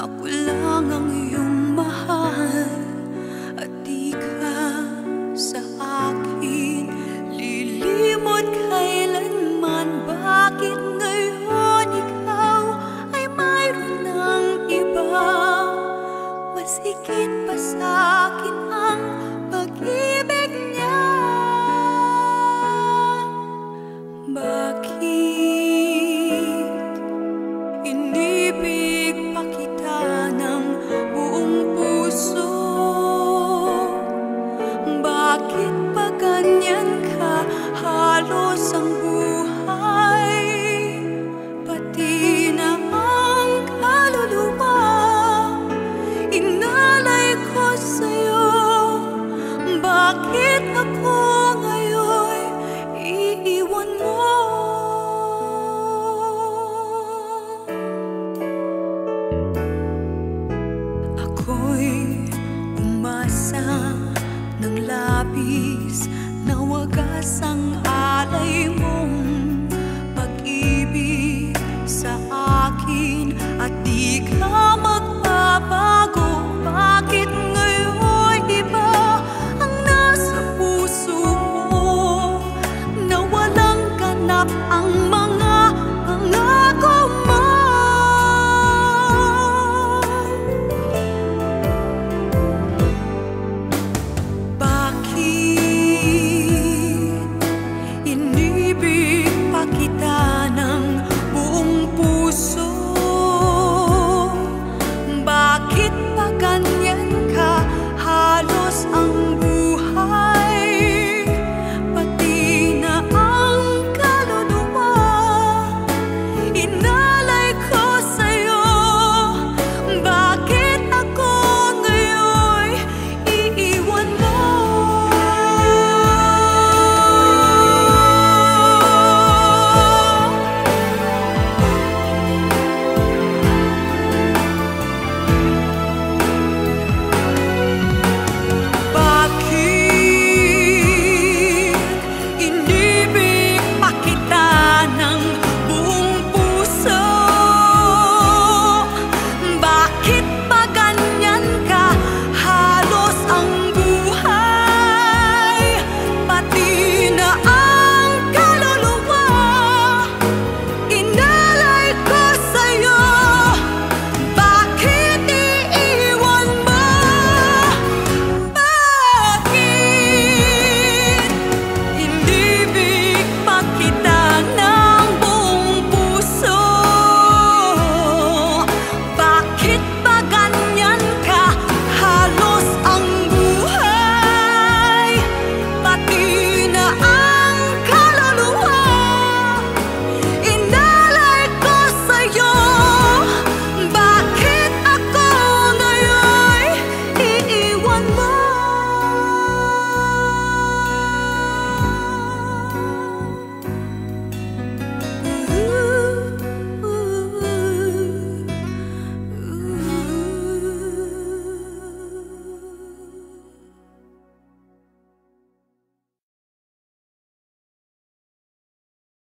Ako lang ang iyong mahal at di ka sa akin lilimot kailanman. Bakit ngayon ikaw ay mayroon ng iba? Mas higit pa sa akin ang pag-ibig niya. Bakit inibig pa kita ng buong puso? Bakit pa ganyan ka halos ang buhay? Pati na ang kaluluwa inalay ko sa'yo. Bakit ako ngayon iiwan mo? Ako'y umasa ng labis na wagas ang alay mo.